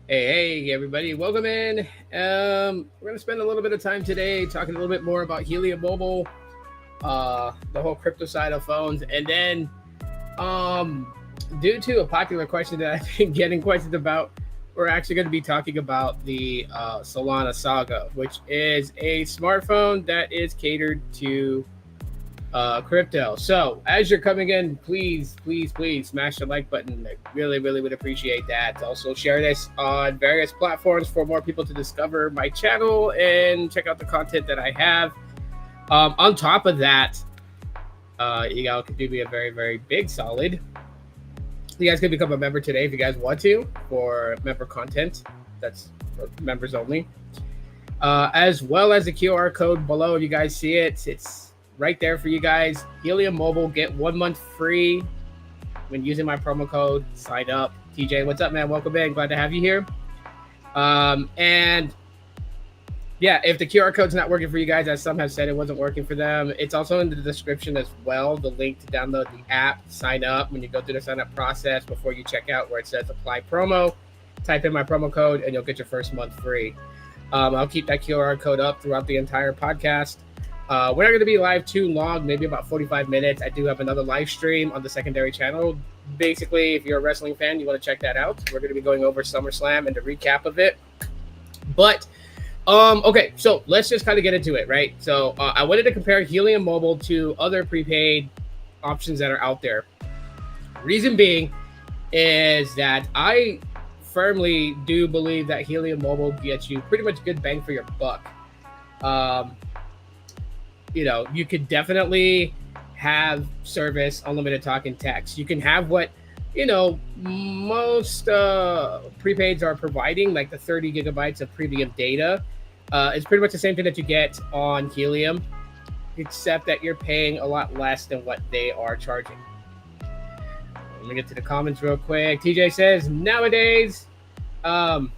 Hey, everybody, welcome in. We're going to spend a little bit of time today talking a little bit more about Helium Mobile, the whole crypto side of phones. And then, um, due to a popular question that I've been getting questions about, we're actually going to be talking about the Solana Saga, which is a smartphone that is catered to crypto. So as you're coming in, please smash the like button. I really would appreciate that. Also share this on various platforms for more people to discover my channel and check out the content that I have. On top of that, you guys can do me a very big solid. You guys can become a member today if you guys want to for member content. That's for members only. As well as the QR code below. If you guys see it, it's right there for you guys. Helium Mobile, get 1 month free when using my promo code. Sign up. TJ, what's up, man? Welcome in. Glad to have you here. And yeah, if the QR code's not working for you guys, as some have said it wasn't working for them, it's also in the description as well. The link to download the app, sign up. When you go through the sign up process before you check out, where it says apply promo, type in my promo code and you'll get your first month free. I'll keep that QR code up throughout the entire podcast. We're not going to be live too long, maybe about 45 minutes. I do have another live stream on the secondary channel. Basically, if you're a wrestling fan, you want to check that out. We're going to be going over SummerSlam and the recap of it. But, okay, so let's just kind of get into it, right? So I wanted to compare Helium Mobile to other prepaid options that are out there. Reason being is that I firmly do believe that Helium Mobile gets you pretty much good bang for your buck. You could definitely have service, unlimited talk and text. You can have what, most prepaids are providing, like the 30 gigabytes of premium data. It's pretty much the same thing that you get on Helium, except that you're paying a lot less than what they are charging. Let me get to the comments real quick. TJ says, nowadays, I'll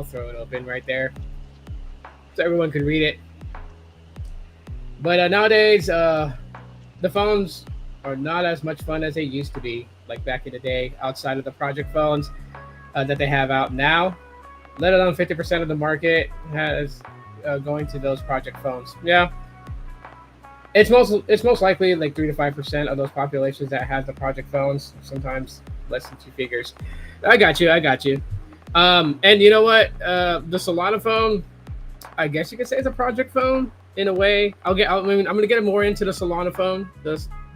throw it open right there so everyone can read it. But nowadays, the phones are not as much fun as they used to be, like back in the day, outside of the project phones that they have out now. Let alone 50% of the market has going to those project phones. Yeah, it's most likely like 3 to 5% of those populations that have the project phones. Sometimes less than two figures. I got you. And you know what? The Solana phone, I guess you could say it's a project phone. In a way, I'm going to get more into the Solana phone.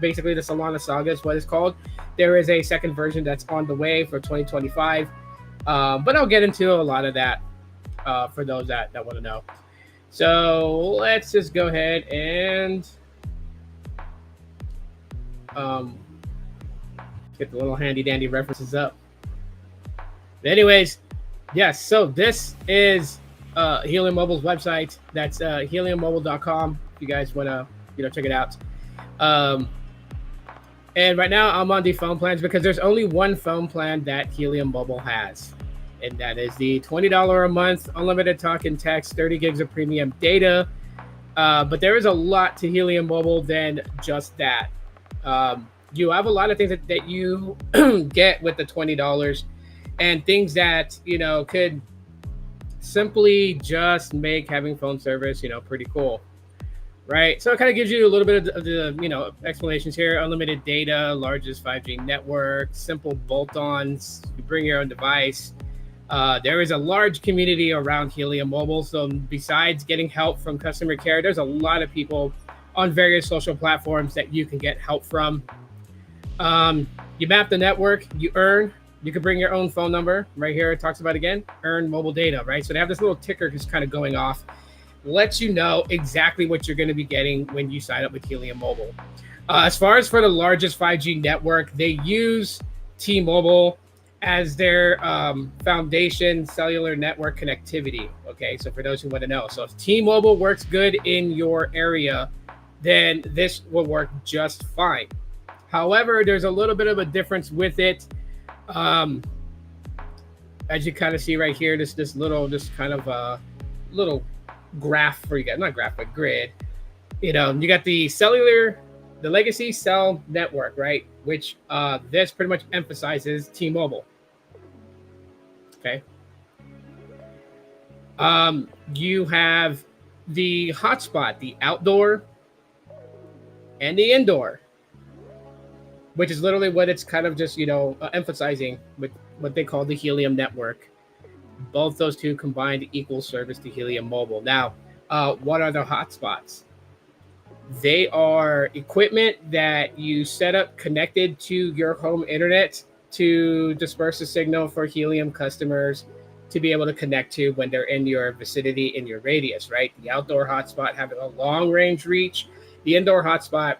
Basically, the Solana Saga is what it's called. There is a second version that's on the way for 2025, but I'll get into a lot of that for those that want to know. So let's just go ahead and get the little handy dandy references up. But anyways, yes. So this is Helium Mobile's website. That's heliummobile.com if you guys want to check it out. And right now I'm on the phone plans because there's only one phone plan that Helium Mobile has, and that is the $20 a month unlimited talk and text, 30 gigs of premium data. But there is a lot to Helium Mobile than just that. You have a lot of things that you get with the $20, and things that could simply just make having phone service, pretty cool, right? So it kind of gives you a little bit of the, explanations here. Unlimited data, largest 5G network, simple bolt-ons, you bring your own device. There is a large community around Helium Mobile. So besides getting help from customer care, there's a lot of people on various social platforms that you can get help from. You map the network, you earn. You can bring your own phone number. Right here, it talks about, again, earn mobile data, right? So they have this little ticker just kind of going off. Lets you know exactly what you're going to be getting when you sign up with Helium Mobile. As far as for the largest 5G network, they use T-Mobile as their foundation cellular network connectivity. Okay, so for those who want to know. So if T-Mobile works good in your area, then this will work just fine. However, there's a little bit of a difference with it. As you kind of see right here, this kind of little graph for you guys, not graph, but grid. You got the legacy cell network, right? Which this pretty much emphasizes T-Mobile. Okay. You have the hotspot, the outdoor and the indoor, which is literally what it's kind of just, emphasizing with what they call the Helium network. Both those two combined equal service to Helium Mobile. Now, what are the hotspots? They are equipment that you set up connected to your home internet to disperse a signal for Helium customers to be able to connect to when they're in your vicinity, in your radius, right? The outdoor hotspot having a long range reach. The indoor hotspot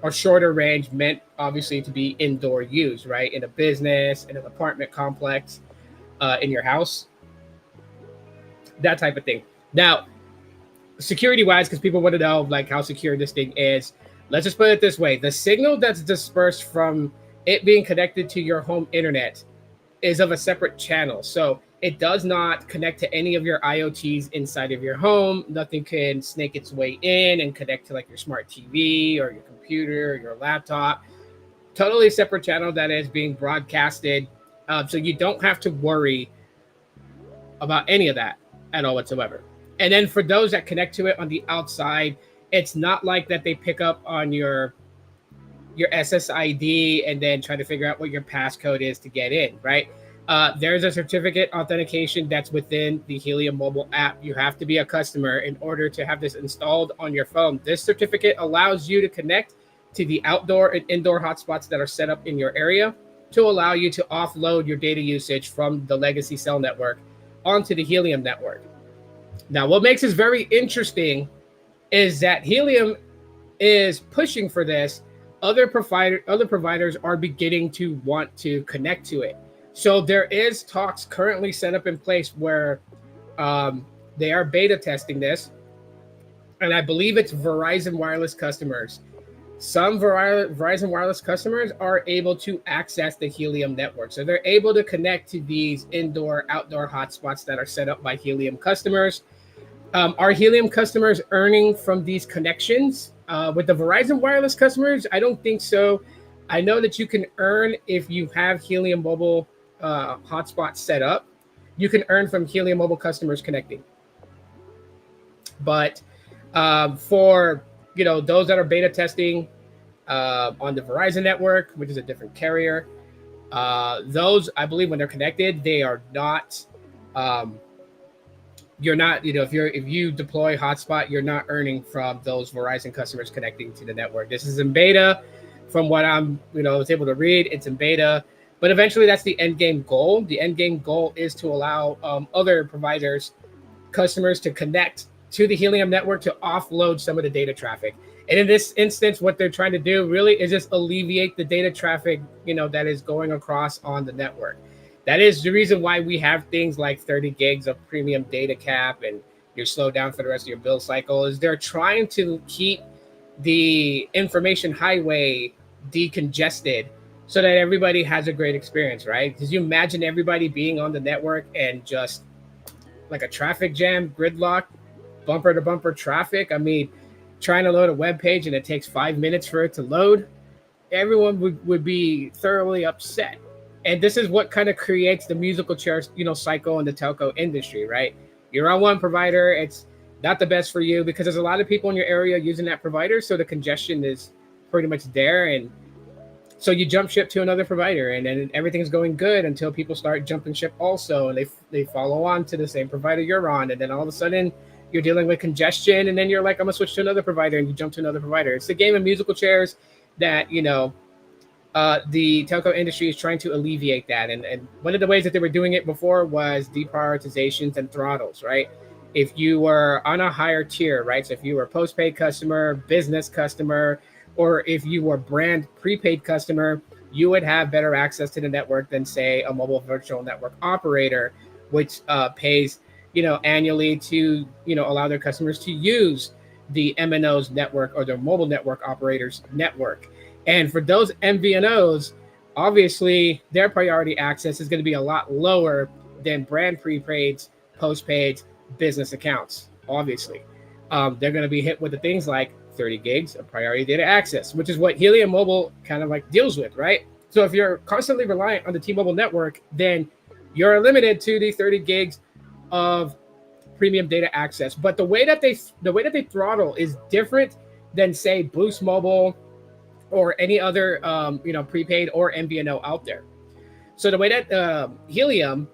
or shorter range, meant obviously to be indoor use, right? In a business, in an apartment complex, in your house, that type of thing. Now, security wise, because people want to know like how secure this thing is, let's just put it this way: the signal that's dispersed from it being connected to your home internet is of a separate channel. So it does not connect to any of your IoTs inside of your home. Nothing can snake its way in and connect to like your smart TV or your computer or your laptop. Totally separate channel that is being broadcasted. So you don't have to worry about any of that at all whatsoever. And then for those that connect to it on the outside, it's not like that they pick up on your SSID and then try to figure out what your passcode is to get in, right? There's a certificate authentication that's within the Helium mobile app. You have to be a customer in order to have this installed on your phone. This certificate allows you to connect to the outdoor and indoor hotspots that are set up in your area to allow you to offload your data usage from the legacy cell network onto the Helium network. Now, what makes this very interesting is that Helium is pushing for this. Other providers are beginning to want to connect to it. So there is talks currently set up in place where they are beta testing this. And I believe it's Verizon Wireless customers. Some Verizon Wireless customers are able to access the Helium network. So they're able to connect to these indoor, outdoor hotspots that are set up by Helium customers. Are Helium customers earning from these connections? With the Verizon Wireless customers, I don't think so. I know that you can earn if you have Helium mobile hotspots set up. You can earn from Helium mobile customers connecting. But for those that are beta testing on the Verizon network, which is a different carrier, those, I believe, when they're connected, they are not. You're not, if you deploy hotspot, you're not earning from those Verizon customers connecting to the network. This is in beta. From what I'm, was able to read, it's in beta. But eventually, that's the end game goal. The end game goal is to allow other providers, customers, to connect to the Helium network to offload some of the data traffic. And in this instance, what they're trying to do really is just alleviate the data traffic, that is going across on the network. That is the reason why we have things like 30 gigs of premium data cap and you're slowed down for the rest of your build cycle. Is they're trying to keep the information highway decongested so that everybody has a great experience, right? Because you imagine everybody being on the network and just like a traffic jam, gridlock, bumper to bumper traffic. I mean, trying to load a web page and it takes 5 minutes for it to load. Everyone would be thoroughly upset. And this is what kind of creates the musical chair, cycle in the telco industry, right? You're on one provider, it's not the best for you because there's a lot of people in your area using that provider, so the congestion is pretty much there, and so you jump ship to another provider, and then everything's going good until people start jumping ship also, and they follow on to the same provider you're on, and then all of a sudden you're dealing with congestion, and then you're like, I'm gonna switch to another provider, and you jump to another provider. It's a game of musical chairs that the telco industry is trying to alleviate that. And one of the ways that they were doing it before was deprioritizations and throttles, right? If you were on a higher tier, right? So if you were a postpaid customer, business customer, or if you were brand prepaid customer, you would have better access to the network than, say, a mobile virtual network operator, which pays, annually to, allow their customers to use the MNO's network or their mobile network operators network. And for those MVNOs, obviously their priority access is going to be a lot lower than brand prepaids, postpaids, business accounts. Obviously, they're going to be hit with the things like 30 gigs of priority data access, which is what Helium Mobile kind of like deals with, right? So if you're constantly reliant on the T-Mobile network, then you're limited to the 30 gigs of premium data access. But the way that they throttle is different than, say, Boost Mobile or any other prepaid or MVNO out there. So the way that Helium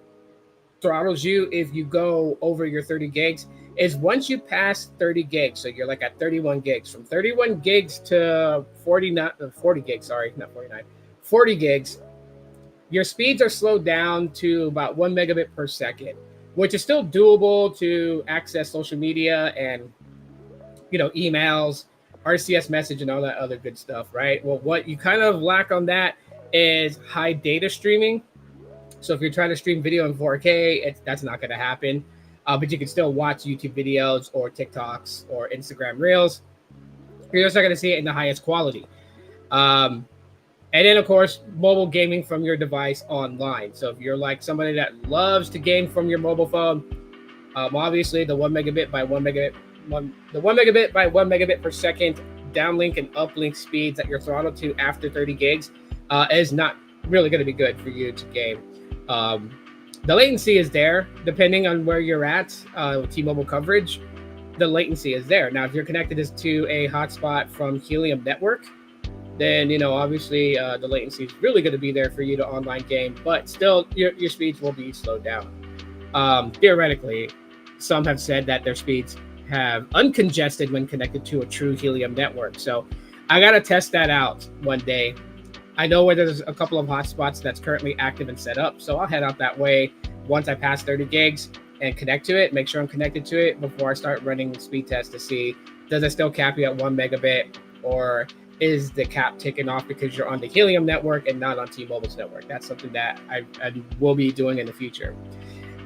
throttles you if you go over your 30 gigs is once you pass 30 gigs. So you're like at 31 gigs. From 31 gigs to 40 gigs, sorry, not 49, 40 gigs, your speeds are slowed down to about 1 megabit per second, which is still doable to access social media and, emails, RCS message, and all that other good stuff, right? Well, what you kind of lack on that is high data streaming. So if you're trying to stream video in 4K, that's not going to happen. But you can still watch YouTube videos or TikToks or Instagram Reels. You're just not going to see it in the highest quality. And then, of course, mobile gaming from your device online. So if you're like somebody that loves to game from your mobile phone, obviously the 1 megabit by 1 megabit per second downlink and uplink speeds that you're throttled to after 30 gigs is not really going to be good for you to game. The latency is there depending on where you're at with T-Mobile coverage. The latency is there. Now, if you're connected to a hotspot from Helium network, then obviously the latency is really going to be there for you to online game, but still your speeds will be slowed down. Theoretically, some have said that their speeds have uncongested when connected to a true Helium network. So I got to test that out one day. I know where there's a couple of hotspots that's currently active and set up, so I'll head out that way once I pass 30 gigs and connect to it, make sure I'm connected to it before I start running speed tests to see, does it still cap you at 1 megabit, or is the cap taken off because you're on the Helium network and not on T-Mobile's network? That's something that I will be doing in the future.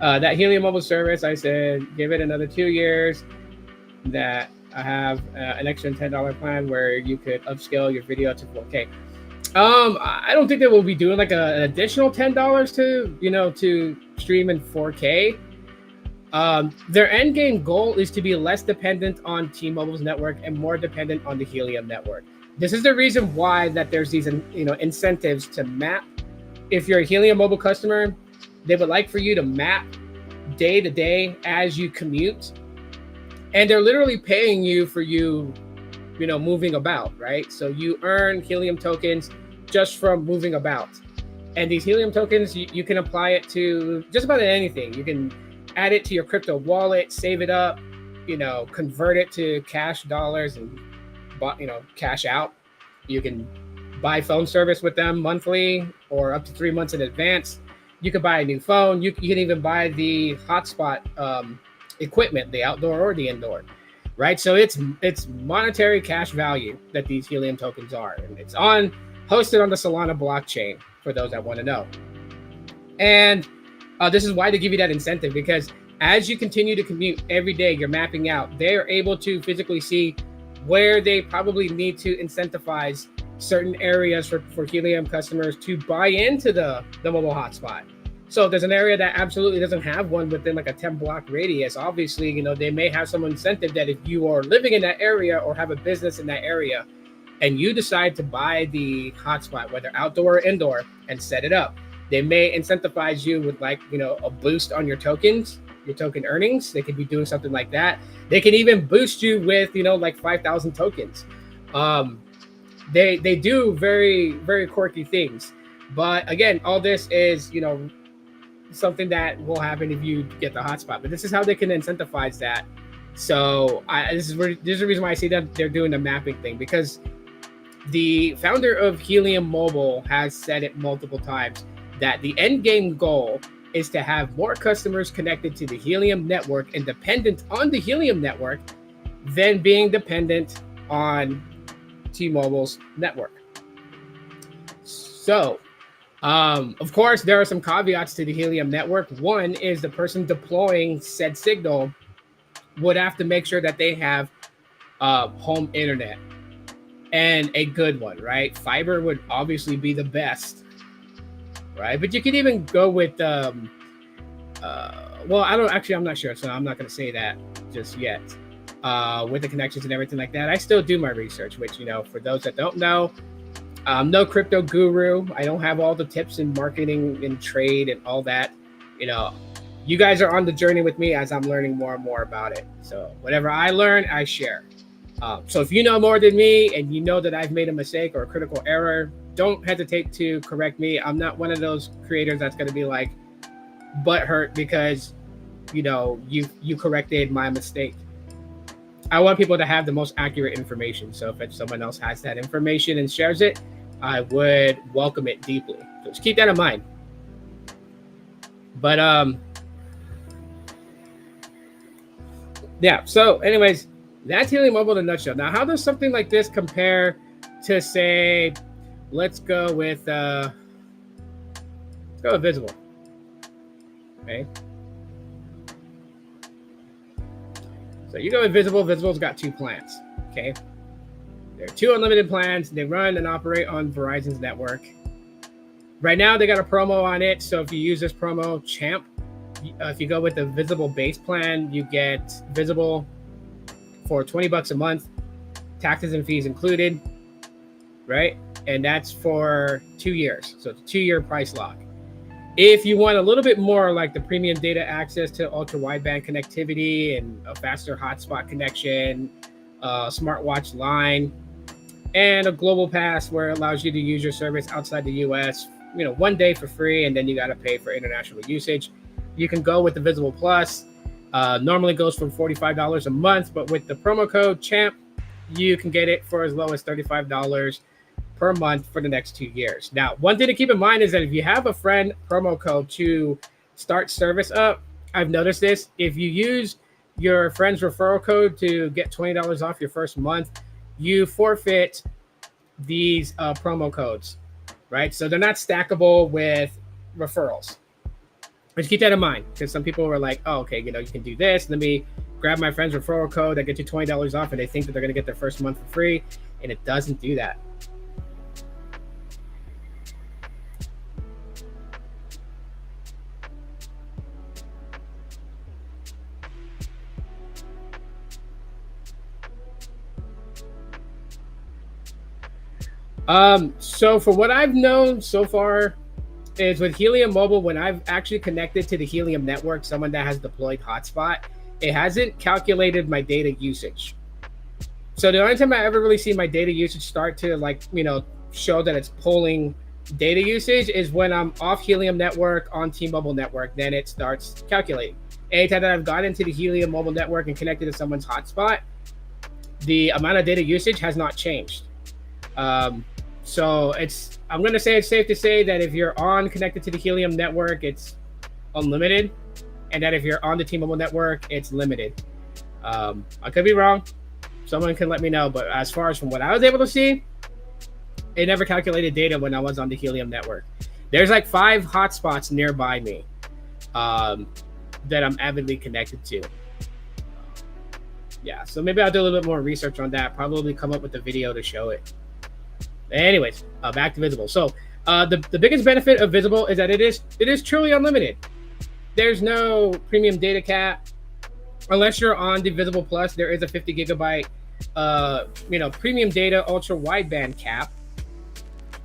That Helium mobile service, I said, give it another 2 years. That I have an extra $10 plan where you could upscale your video to 4K. I don't think they will be doing like an additional $10 to stream in 4K. Their end game goal is to be less dependent on T-Mobile's network and more dependent on the Helium network. This is the reason why that there's these incentives to map. If you're a Helium mobile customer, they would like for you to map day to day as you commute, and they're literally paying you for moving about, right? So you earn Helium tokens just from moving about. And these Helium tokens, you can apply it to just about anything. You can add it to your crypto wallet, save it up, convert it to cash dollars and, cash out. You can buy phone service with them monthly or up to 3 months in advance. You could buy a new phone. You can even buy the hotspot equipment, the outdoor or the indoor. Right, so it's monetary cash value that these Helium tokens are, and it's hosted on the Solana blockchain for those that want to know. And this is why they give you that incentive, because as you continue to commute every day, you're mapping out. They are able to physically see where they probably need to incentivize certain areas for Helium customers to buy into the mobile hotspot. So if there's an area that absolutely doesn't have one within like a 10-block radius, obviously, they may have some incentive that if you are living in that area or have a business in that area and you decide to buy the hotspot, whether outdoor or indoor, and set it up, they may incentivize you with a boost on your tokens, your token earnings. They could be doing something like that. They can even boost you with, 5,000 tokens. They do very, very quirky things. But again, all this is, something that will happen if you get the hotspot, but this is how they can incentivize that. So this is the reason why I see that they're doing the mapping thing, because the founder of Helium Mobile has said it multiple times that the end game goal is to have more customers connected to the Helium network and dependent on the Helium network than being dependent on T-Mobile's network. So of course, there are some caveats to the Helium network. One is the person deploying said signal would have to make sure that they have home internet, and a good one, right? Fiber would obviously be the best, right? But you could even go with, I'm not sure, so I'm not going to say that just yet. With the connections and everything like that, I still do my research, which, for those that don't know, I'm no crypto guru. I don't have all the tips in marketing and trade and all that. you guys are on the journey with me as I'm learning more and more about it. So whatever I learn, I share. So if you know more than me and you know that I've made a mistake or a critical error, don't hesitate to correct me. I'm not one of those creators that's going to be like butthurt because, you know, you corrected my mistake. I want people to have the most accurate information. So if someone else has that information and shares it, I would welcome it deeply. So just keep that in mind. But yeah. So anyways, that's Helium Mobile in a nutshell. Now, how does something like this compare to, say, let's go with Visible. Okay. So you go with Visible. Visible's got 2 plans. Okay. There are 2 unlimited plans. They run and operate on Verizon's network. Right now, they got a promo on it. So if you use this promo, CHAMP, if you go with the Visible base plan, you get Visible for $20 a month, taxes and fees included, right? And that's for 2 years. So it's a 2-year price lock. If you want a little bit more, like the premium data access to ultra wideband connectivity and a faster hotspot connection, smartwatch line, and a global pass where it allows you to use your service outside the US, 1 day for free, and then you got to pay for international usage, you can go with the Visible Plus. Normally goes from $45 a month, but with the promo code CHAMP, you can get it for as low as $35 per month for the next 2 years. Now, one thing to keep in mind is that if you have a friend promo code to start service up, I've noticed this. If you use your friend's referral code to get $20 off your first month, you forfeit these promo codes, right? So they're not stackable with referrals. Just keep that in mind, because some people were like, oh, okay, you can do this. Let me grab my friend's referral code that gets you $20 off, and they think that they're going to get their first month for free, and it doesn't do that. So for what I've known so far is with Helium Mobile, when I've actually connected to the Helium network, someone that has deployed hotspot, it hasn't calculated my data usage. So the only time I ever really see my data usage start to show that it's pulling data usage is when I'm off Helium network on T-Mobile network, then it starts calculating. Anytime that I've got into the Helium Mobile network and connected to someone's hotspot, the amount of data usage has not changed. So I'm going to say it's safe to say that if you're connected to the Helium network, it's unlimited, and that if you're on the T-Mobile network, it's limited. I could be wrong. Someone can let me know, but as far as from what I was able to see, it never calculated data when I was on the Helium network. There's like 5 hotspots nearby me that I'm avidly connected to. Yeah, so maybe I'll do a little bit more research on that, probably come up with a video to show it. Anyways, back to Visible. So the biggest benefit of Visible is that it is truly unlimited. There's no premium data cap. Unless you're on the Visible Plus, there is a 50 gigabyte premium data ultra wideband cap.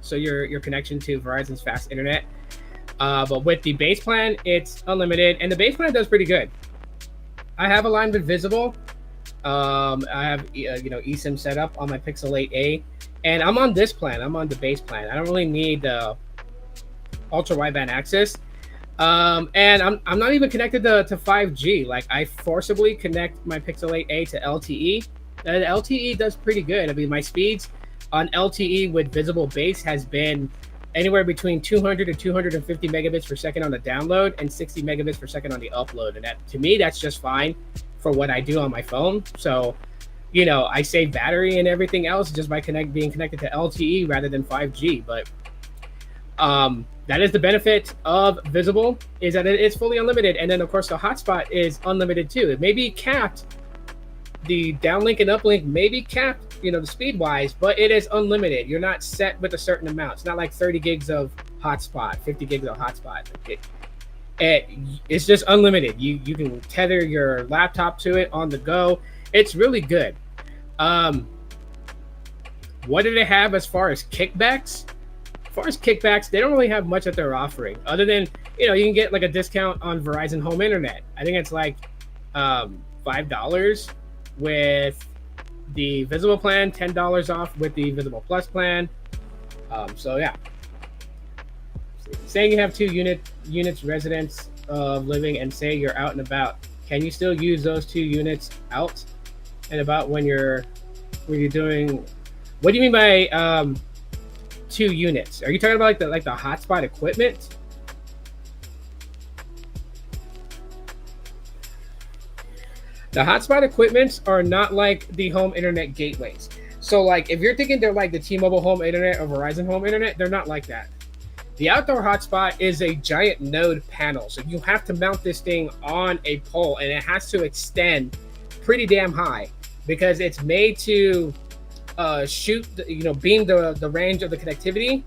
So your connection to Verizon's fast internet. But with the base plan, it's unlimited, and the base plan does pretty good. I have a line with Visible. I have eSIM set up on my Pixel 8a, and I'm on this plan. I'm on the base plan. I don't really need ultra wideband access, and I'm not even connected to 5G. Like, I forcibly connect my Pixel 8a to LTE. And LTE does pretty good. I mean, my speeds on LTE with Visible base has been anywhere between 200 to 250 megabits per second on the download and 60 megabits per second on the upload, and that, to me, that's just fine for what I do on my phone. So, I save battery and everything else just by being connected to LTE rather than 5G. But that is the benefit of Visible, is that it is fully unlimited. And then, of course, the hotspot is unlimited too. It may be capped. The downlink and uplink may be capped, the speed-wise, but it is unlimited. You're not set with a certain amount. It's not like 30 gigs of hotspot, 50 gigs of hotspot. It's just unlimited. You can tether your laptop to it on the go. It's really good. What do they have as far as kickbacks? As far as kickbacks, they don't really have much that they're offering, other than you can get like a discount on Verizon Home Internet. I think it's like $5 with the Visible plan, $10 off with the Visible Plus plan. So yeah, saying you have units residence of living, and say you're out and about, can you still use those 2 units out and about when you're doing? What do you mean by 2 units? Are you talking about like the hotspot equipment? The hotspot equipments are not like the home internet gateways. So like if you're thinking they're like the T-Mobile home internet or Verizon home internet, they're not like that. The outdoor hotspot is a giant node panel. So you have to mount this thing on a pole, and it has to extend pretty damn high because it's made to beam the range of the connectivity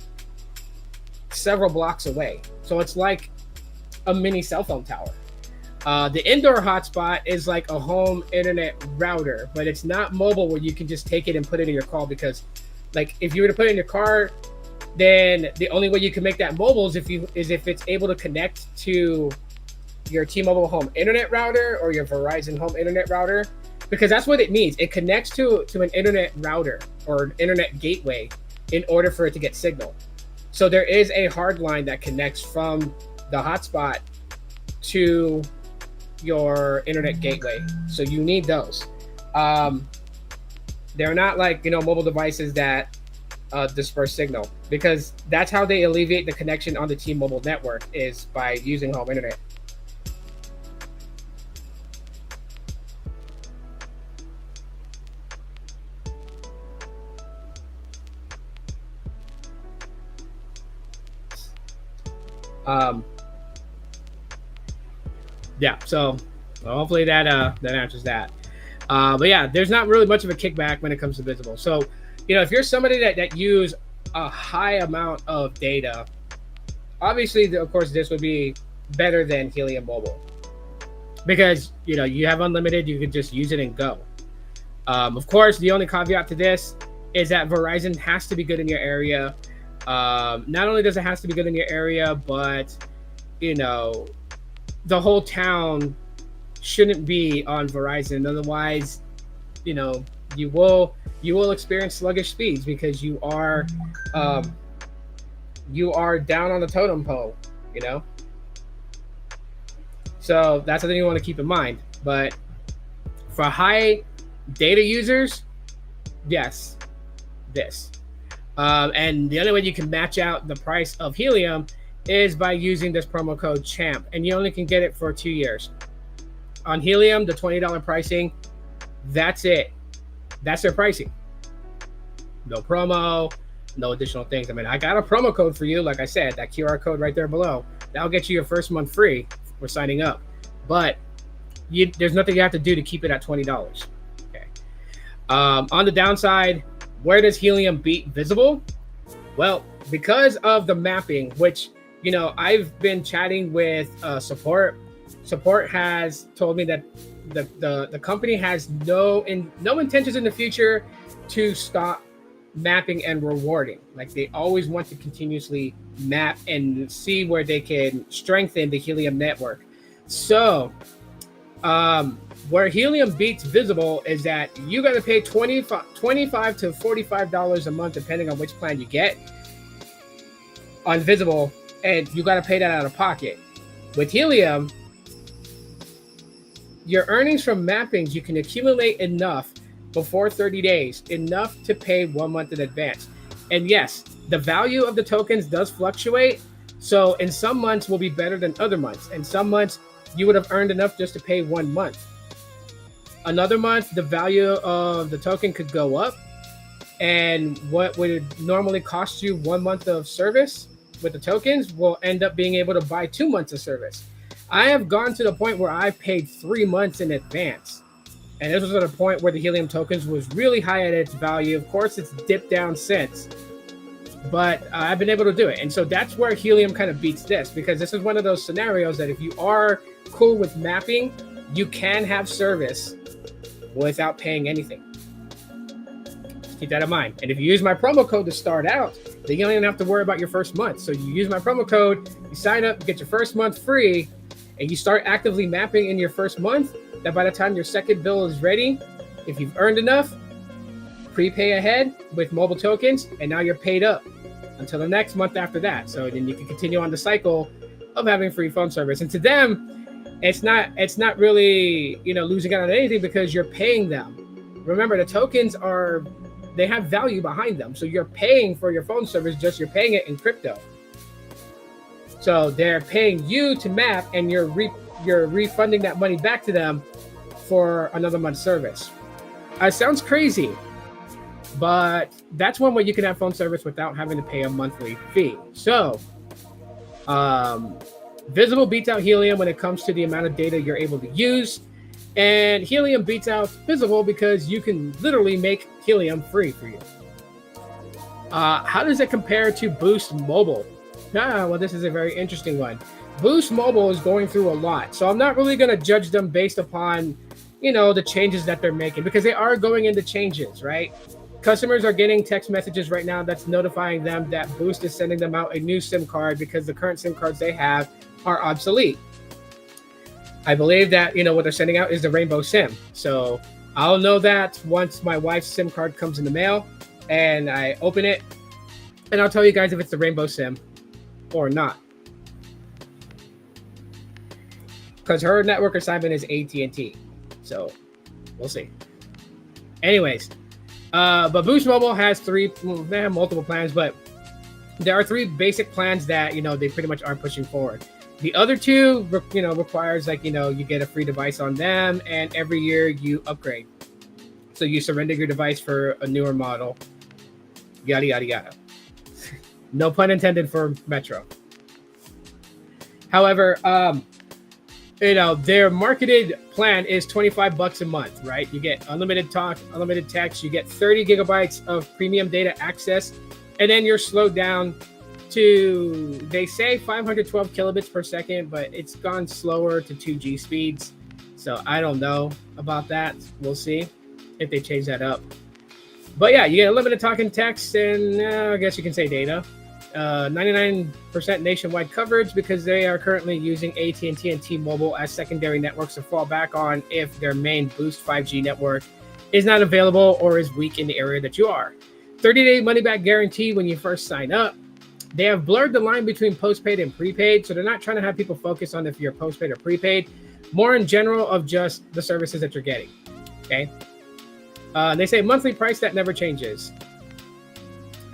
several blocks away. So it's like a mini cell phone tower. The indoor hotspot is like a home internet router, but it's not mobile where you can just take it and put it in your car, because like if you were to put it in your car, then the only way you can make that mobile is if it's able to connect to your T-Mobile home internet router or your Verizon home internet router, because that's what it needs. It connects to an internet router or an internet gateway in order for it to get signal. So there is a hard line that connects from the hotspot to your internet gateway. So you need those. They're not like, mobile devices that disperse signal, because that's how they alleviate the connection on the T-Mobile network, is by using home internet. Yeah, so hopefully that answers that. But yeah, there's not really much of a kickback when it comes to Visible. So, if you're somebody that use a high amount of data, obviously, of course, this would be better than Helium Mobile, because you have unlimited. You could just use it and go. Of course, the only caveat to this is that Verizon has to be good in your area. Not only does it have to be good in your area, but the whole town shouldn't be on Verizon. Otherwise, you will experience sluggish speeds, because you are down on the totem pole. So that's something you want to keep in mind. But for high data users, yes, this. And the only way you can match out the price of Helium is by using this promo code CHAMP, and you only can get it for 2 years. On Helium, the $20 pricing, that's it. That's their pricing. No promo, no additional things. I mean, I got a promo code for you. Like I said, that QR code right there below, that'll get you your first month free for signing up. But there's nothing you have to do to keep it at $20. Okay. On the downside, where does Helium beat Visible? Well, because of the mapping, which I've been chatting with support. Support has told me that the company has no intentions in the future to stop mapping and rewarding. Like, they always want to continuously map and see where they can strengthen the Helium network. So, where Helium beats Visible is that you got to pay $25 to $45 a month, depending on which plan you get on Visible, and you got to pay that out of pocket. With Helium, your earnings from mappings, you can accumulate enough before 30 days, enough to pay 1 month in advance. And yes, the value of the tokens does fluctuate. So in some months will be better than other months. And some months you would have earned enough just to pay 1 month. Another month, the value of the token could go up. And what would normally cost you 1 month of service with the tokens will end up being able to buy 2 months of service. I have gone to the point where I paid 3 months in advance. And this was at a point where the Helium tokens was really high at its value. Of course, it's dipped down since, but I've been able to do it. And so that's where Helium kind of beats this, because this is one of those scenarios that if you are cool with mapping, you can have service without paying anything. Keep that in mind. And if you use my promo code to start out, Then you don't even have to worry about your first month. So you use my promo code, you sign up, you get your first month free, and you start actively mapping in your first month. That by the time your second bill is ready, if you've earned enough, prepay ahead with mobile tokens, and now you're paid up until the next month after that. So then you can continue on the cycle of having free phone service. And to them, it's not really, losing out on anything because you're paying them. Remember, the tokens they have value behind them. So you're paying for your phone service, just you're paying it in crypto. So they're paying you to map, and you're refunding that money back to them for another month's service. It sounds crazy, but that's one way you can have phone service without having to pay a monthly fee. So Visible beats out Helium when it comes to the amount of data you're able to use. And Helium beats out Visible because you can literally make Helium free for you. How does it compare to Boost Mobile? Well, this is a very interesting one. Boost Mobile is going through a lot. So I'm not really going to judge them based upon, the changes that they're making, because they are going into changes, right? Customers are getting text messages right now that's notifying them that Boost is sending them out a new SIM card because the current SIM cards they have are obsolete. I believe that, what they're sending out is the Rainbow SIM. So I'll know that once my wife's SIM card comes in the mail and I open it, and I'll tell you guys if it's the Rainbow SIM or not. Because her network assignment is AT&T. So we'll see. Anyways, but Boost Mobile has they have multiple plans, but there are 3 basic plans that, they pretty much are pushing forward. The other 2, requires you get a free device on them, and every year you upgrade. So you surrender your device for a newer model. Yada, yada, yada. No pun intended for Metro. However, their marketed plan is $25 a month, right? You get unlimited talk, unlimited text, you get 30 gigabytes of premium data access, and then you're slowed down to, they say 512 kilobits per second, but it's gone slower to 2G speeds. So I don't know about that. We'll see if they change that up. But yeah, you get unlimited talk and text, and I guess you can say data. 99% nationwide coverage because they are currently using AT&T and T-Mobile as secondary networks to fall back on if their main Boost 5G network is not available or is weak in the area that you are. 30-day money-back guarantee when you first sign up. They have blurred the line between postpaid and prepaid, so they're not trying to have people focus on if you're postpaid or prepaid, more in general of just the services that you're getting. Okay. They say monthly price that never changes.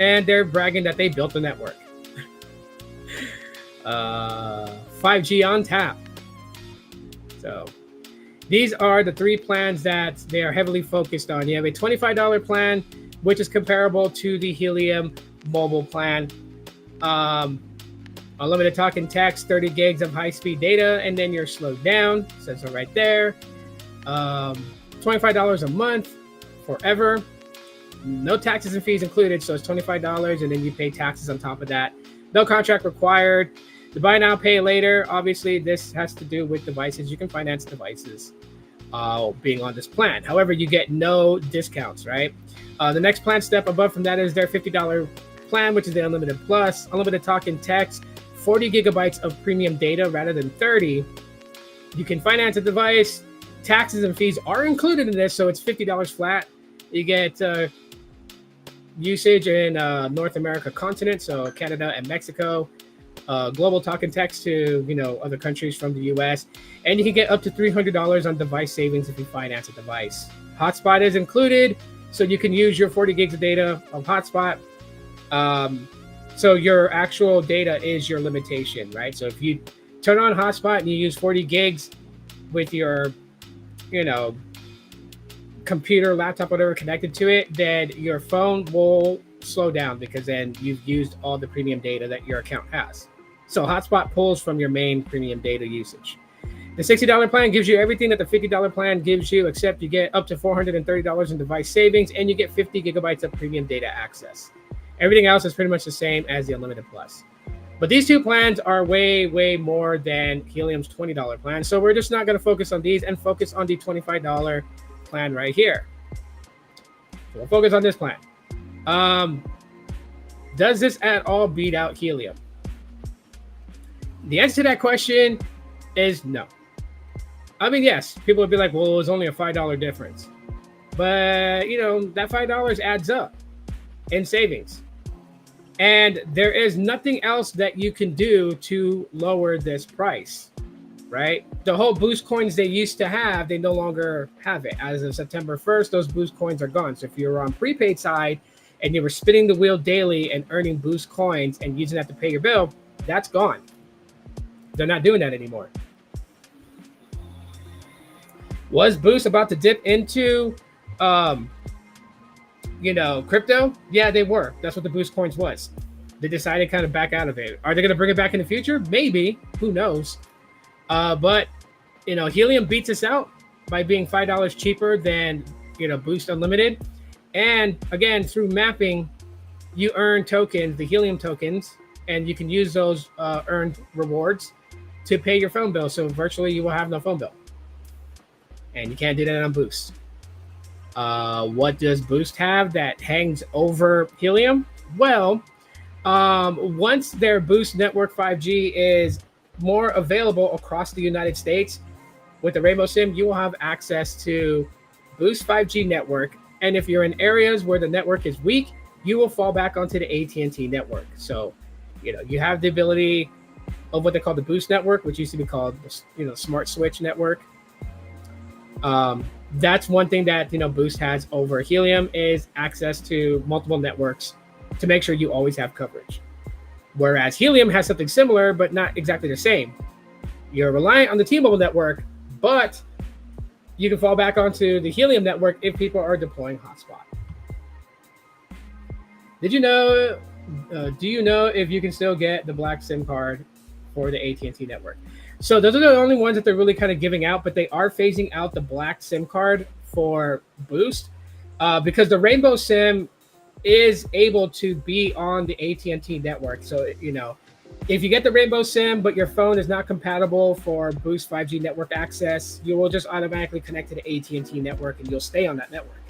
And they're bragging that they built the network. 5G on tap. So these are the 3 plans that they are heavily focused on. You have a $25 plan, which is comparable to the Helium mobile plan. Unlimited talk and text, 30 gigs of high-speed data, and then you're slowed down. Says so right there. $25 a month forever. No taxes and fees included, so it's $25, and then you pay taxes on top of that. No contract required. The buy now, pay later. Obviously, this has to do with devices. You can finance devices being on this plan. However, you get no discounts, right? The next plan step above from that is their $50 plan, which is the Unlimited Plus. Unlimited talk and text, 40 gigabytes of premium data rather than 30. You can finance a device. Taxes and fees are included in this, so it's $50 flat. You get usage in North America continent, so Canada and Mexico, global talk and text to other countries from the US, and you can get up to $300 on device savings if you finance a device. Hotspot is included, so you can use your 40 gigs of data of hotspot. So your actual data is your limitation, right? So if you turn on hotspot and you use 40 gigs with your computer, laptop, whatever connected to it, then your phone will slow down because then you've used all the premium data that your account has. So hotspot pulls from your main premium data usage. The $60 plan gives you everything that the $50 plan gives you, except you get up to $430 in device savings, and you get 50 gigabytes of premium data access. Everything else is pretty much the same as the Unlimited Plus. But these 2 plans are way, way more than Helium's $20 plan. So we're just not going to focus on these and focus on the $25 plan right here. So we'll focus on this plan. Does this at all beat out Helium? The answer to that question is no. I mean, yes, people would be like, well, it was only a $5 difference. But, that $5 adds up in savings. And there is nothing else that you can do to lower this price, right? The whole boost coins they used to have, they no longer have it. As of September 1st, those boost coins are gone. So if you're on prepaid side and you were spinning the wheel daily and earning boost coins and using that to pay your bill, that's gone. They're not doing that anymore. Was Boost about to dip into, crypto? Yeah, they were. That's what the Boost coins was. They decided kind of back out of it. Are they going to bring it back in the future? Maybe. Who knows? But Helium beats us out by being $5 cheaper than Boost Unlimited. And again, through mapping, you earn tokens, the Helium tokens, and you can use those earned rewards to pay your phone bill. So virtually you will have no phone bill. And you can't do that on Boost. What does Boost have that hangs over Helium? Well, once their Boost Network 5G is more available across the United States, with the Rainbow SIM, you will have access to Boost 5G network. And if you're in areas where the network is weak, you will fall back onto the AT&T network. So, you have the ability of what they call the Boost network, which used to be called, Smart Switch network. That's one thing that Boost has over Helium is access to multiple networks to make sure you always have coverage. Whereas Helium has something similar, but not exactly the same. You're reliant on the T-Mobile network, but you can fall back onto the Helium network if people are deploying hotspot. Do you know if you can still get the black SIM card for the AT&T network? So those are the only ones that they're really kind of giving out, but they are phasing out the black SIM card for Boost because the Rainbow SIM is able to be on the AT&T network. So, if you get the Rainbow SIM, but your phone is not compatible for Boost 5G network access, you will just automatically connect to the AT&T network and you'll stay on that network.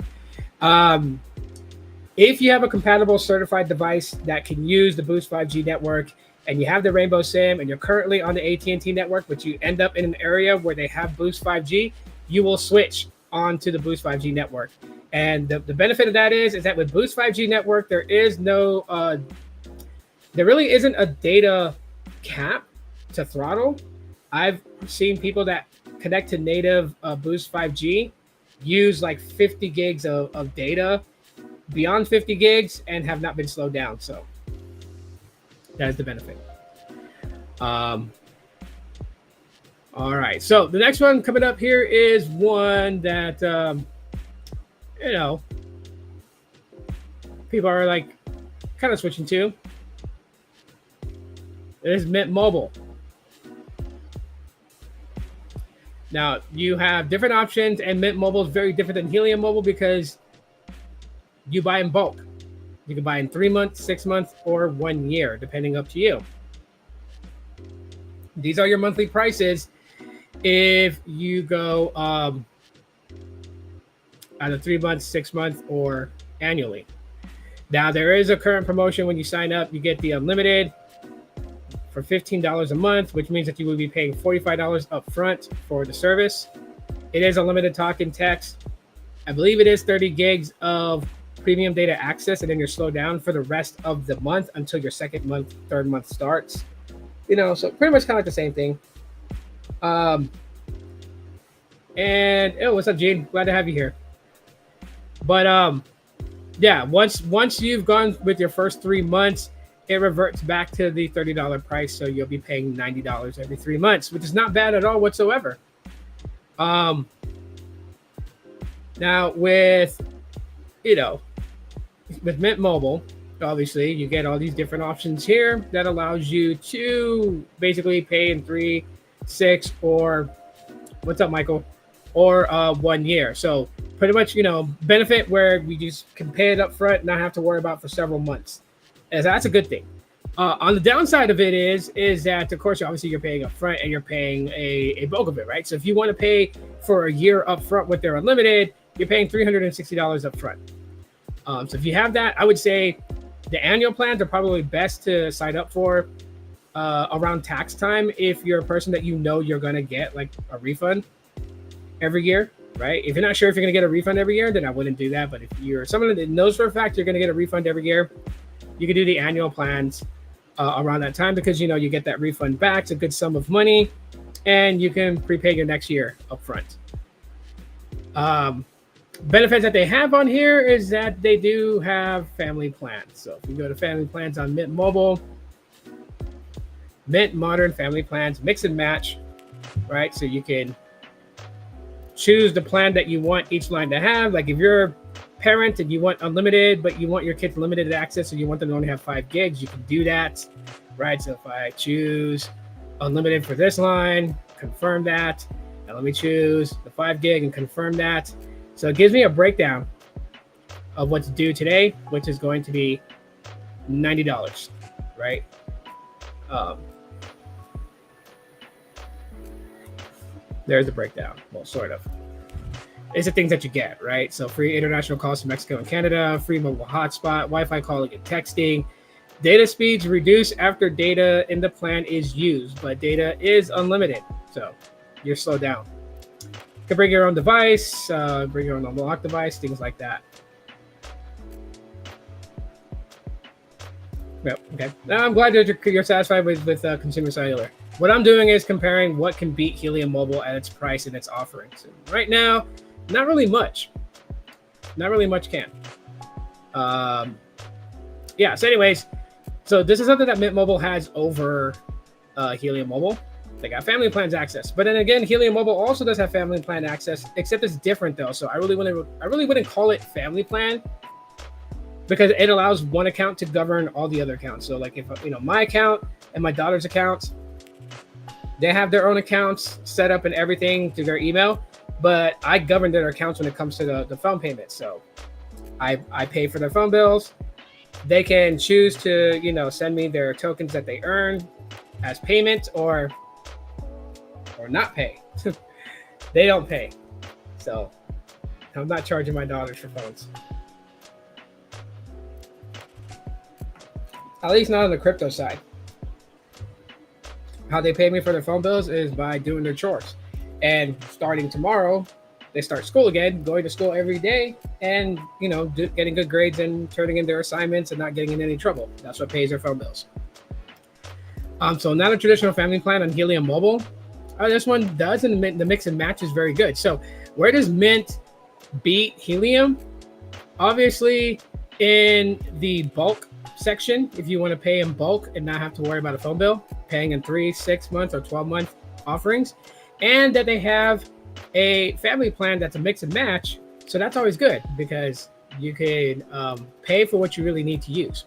If you have a compatible certified device that can use the Boost 5G network and you have the Rainbow SIM and you're currently on the AT&T network, but you end up in an area where they have Boost 5G, you will switch onto the Boost 5G network. And the benefit of that is that with Boost 5G network, there really isn't a data cap to throttle. I've seen people that connect to native Boost 5G use like 50 gigs of data beyond 50 gigs and have not been slowed down. So that is the benefit. All right. So the next one coming up here is one that, people are like kind of switching to. It is Mint Mobile. Now you have different options, and Mint Mobile is very different than Helium Mobile because you buy in bulk. You can buy in 3 months, 6 months, or 1 year, depending up to you. These are your monthly prices if you go either 3 months, 6 months, or annually. Now, there is a current promotion when you sign up. You get the unlimited for $15 a month, which means that you will be paying $45 up front for the service. It is unlimited talk and text. I believe it is 30 gigs of premium data access, and then you're slowed down for the rest of the month until your second month, third month starts. So pretty much kind of like the same thing. And what's up, Gene? Glad to have you here. But once you've gone with your first 3 months, it reverts back to the $30 price. So you'll be paying $90 every 3 months, which is not bad at all whatsoever. Now with Mint Mobile, obviously you get all these different options here that allows you to basically pay in 3, 6, or what's up, Michael, or 1 year. So pretty much, benefit where we just can pay it up front, not have to worry about for several months. And that's a good thing. On the downside of it is that, of course, obviously you're paying up front and you're paying a bulk of it, right? So if you want to pay for a year up front with their unlimited, you're paying $360 up front. So if you have that, I would say The annual plans are probably best to sign up for around tax time if you're a person that you know you're going to get like a refund every year, right? If you're not sure if you're going to get a refund every year, then I wouldn't do that. But if you're someone that knows for a fact you're going to get a refund every year, you can do the annual plans around that time because you know you get that refund back. It's a good sum of money, and you can prepay your next year upfront. Benefits that they have on here is that they do have family plans. So if you go to family plans on Mint Mobile, Mint Modern Family Plans, mix and match, right? So you can choose the plan that you want each line to have. Like if you're a parent and you want unlimited, but you want your kids limited access, so you want them to only have 5 gigs, you can do that, right? So if I choose unlimited for this line, confirm that, and let me choose the 5 gig and confirm that. So it gives me a breakdown of what's due today, which is going to be $90, right? There's the breakdown. Well, sort of. It's the things that you get, right? So free international calls to Mexico and Canada, free mobile hotspot, Wi-Fi calling and texting. Data speeds reduce after data in the plan is used, but data is unlimited. So you're slowed down. You can bring your own device, bring your own unlocked device, things like that. Yep, okay. Now I'm glad that you're satisfied with Consumer Cellular. What I'm doing is comparing what can beat Helium Mobile at its price and its offerings. And right now, not really much. Not really much can. Yeah, so anyways, so this is something that Mint Mobile has over Helium Mobile. They got family plans access, but then again, Helium Mobile also does have family plan access, except it's different though. So I really wouldn't call it family plan because it allows one account to govern all the other accounts. So like if my account and my daughter's account, they have their own accounts set up and everything to their email, but I govern their accounts when it comes to the phone payments. So I pay for their phone bills. They can choose to send me their tokens that they earn as payment or not pay. They don't pay. So I'm not charging my daughters for phones. At least not on the crypto side. How they pay me for their phone bills is by doing their chores. And starting tomorrow, they start school again, going to school every day and, getting good grades and turning in their assignments and not getting in any trouble. That's what pays their phone bills. So not a traditional family plan on Helium Mobile. This one does, and the mix and match is very good. So where does Mint beat Helium? Obviously in the bulk section, if you want to pay in bulk and not have to worry about a phone bill, paying in 3, 6 month or 12-month offerings, and that they have a family plan that's a mix and match. So that's always good because you can pay for what you really need to use.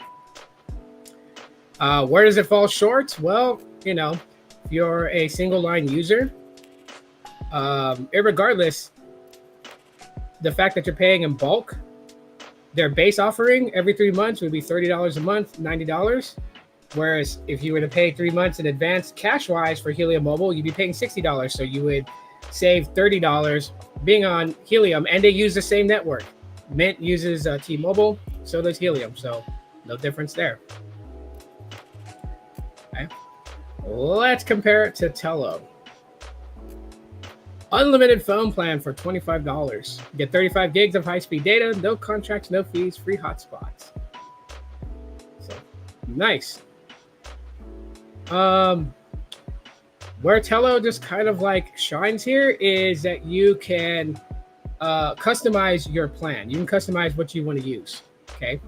Where does it fall short? Well, if you're a single line user, irregardless, the fact that you're paying in bulk, their base offering every 3 months would be $30 a month, $90. Whereas if you were to pay 3 months in advance cash wise for Helium Mobile, you'd be paying $60. So you would save $30 being on Helium, and they use the same network. Mint uses T-Mobile, so does Helium. So no difference there. Okay. Let's compare it to Telco. Unlimited phone plan for $25. Get 35 gigs of high-speed data, no contracts, no fees, free hotspots. So nice. Where Telco just kind of like shines here is that you can customize your plan. You can customize what you want to use. Okay.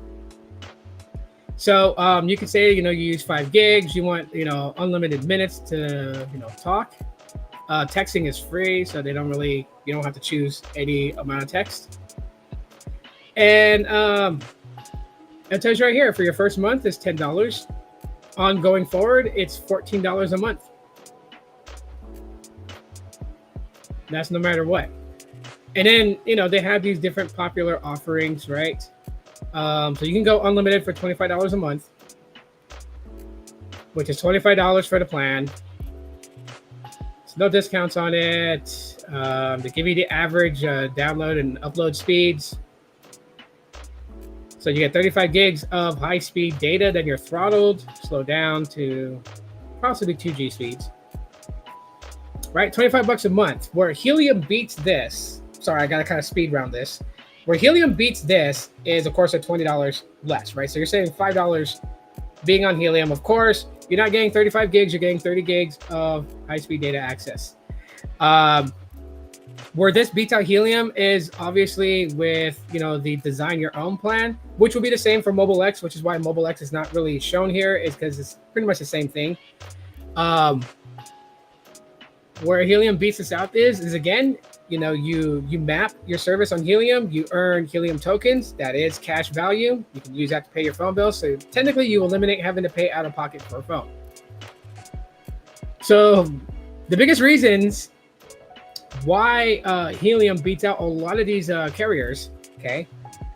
So you can say, you use 5 gigs, you want, unlimited minutes to, talk. Texting is free, so you don't have to choose any amount of text. And it tells you right here, for your first month is $10. On going forward, it's $14 a month. That's no matter what. And then, they have these different popular offerings, right? So you can go unlimited for $25 a month, which is $25 for the plan. There's no discounts on it. They give you the average download and upload speeds. So you get 35 gigs of high-speed data, then you're throttled, slow down to possibly 2G speeds. Right, $25 a month. Where Helium beats this, sorry, I gotta kind of speed round this. Where Helium beats this is, of course, at $20 less, right? So you're saving $5 being on Helium. Of course, you're not getting 35 gigs, you're getting 30 gigs of high-speed data access. Where this beats out Helium is obviously with, the design your own plan, which will be the same for Mobile X, which is why Mobile X is not really shown here, is because it's pretty much the same thing. Where Helium beats this out is again, you map your service on Helium, you earn Helium tokens, that is cash value. You can use that to pay your phone bill. So technically you eliminate having to pay out of pocket for a phone. So the biggest reasons why Helium beats out a lot of these carriers, okay?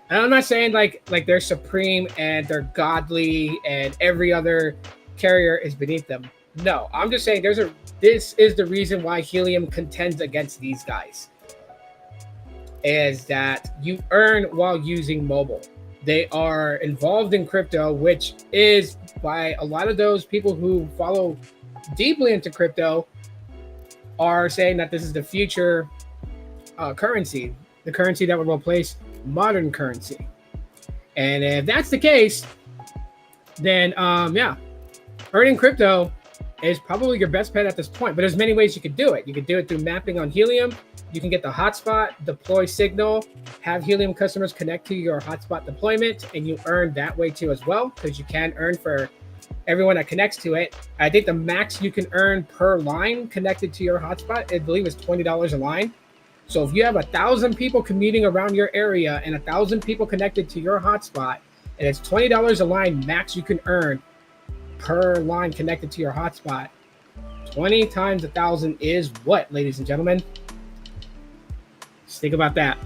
And I'm not saying like they're supreme and they're godly and every other carrier is beneath them. No, I'm just saying this is the reason why Helium contends against these guys, is that you earn while using mobile. They are involved in crypto, which is by a lot of those people who follow deeply into crypto are saying that this is the future currency, the currency that will replace modern currency. And if that's the case, then earning crypto is probably your best bet at this point. But there's many ways you could do it. You could do it through mapping on Helium. You can get the hotspot, deploy Signal, have Helium customers connect to your hotspot deployment, and you earn that way too as well, because you can earn for everyone that connects to it. I think the max you can earn per line connected to your hotspot, I believe, is $20 a line. So if you have 1,000 people commuting around your area and 1,000 people connected to your hotspot, and it's $20 a line max you can earn per line connected to your hotspot, 20 times 1,000 is what, ladies and gentlemen? Just think about that.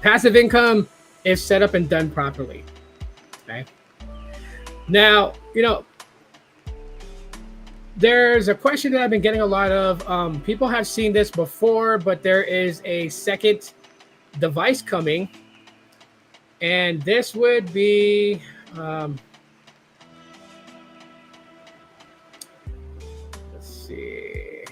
Passive income is set up and done properly. Okay. Now, there's a question that I've been getting a lot of. People have seen this before, but there is a second device coming. And this would be, let's see.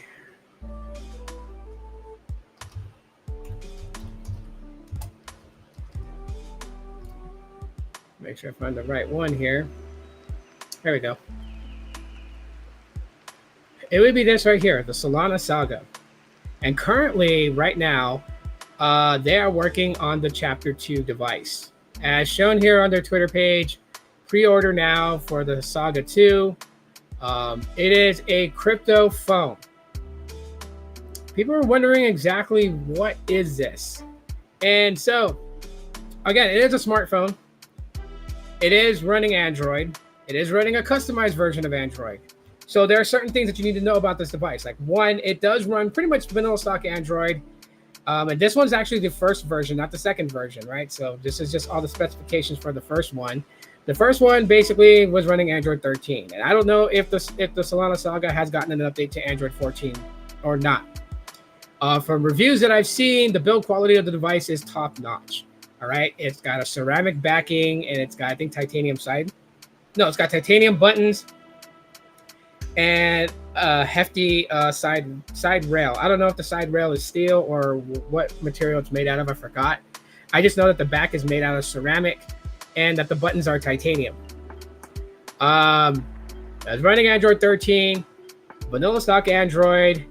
Make sure I find the right one here. There we go. It would be this right here, the Solana Saga. And currently, right now, they are working on the Chapter 2 device. As shown here on their Twitter page, pre-order now for the Saga 2. It is a crypto phone. People are wondering exactly what is this? And so, again, it is a smartphone. It is running Android. It is running a customized version of Android. So there are certain things that you need to know about this device. Like one, it does run pretty much vanilla stock Android. And this one's actually the first version, not the second version, right? So this is just all the specifications for the first one. The first one basically was running Android 13. And I don't know if the Solana Saga has gotten an update to Android 14 or not. From reviews that I've seen, the build quality of the device is top notch. All right. It's got a ceramic backing and it's got, I think, titanium side. No, it's got titanium buttons and a hefty side rail. I don't know if the side rail is steel or what material it's made out of. I forgot. I just know that the back is made out of ceramic and that the buttons are titanium. It's running Android 13, vanilla stock Android,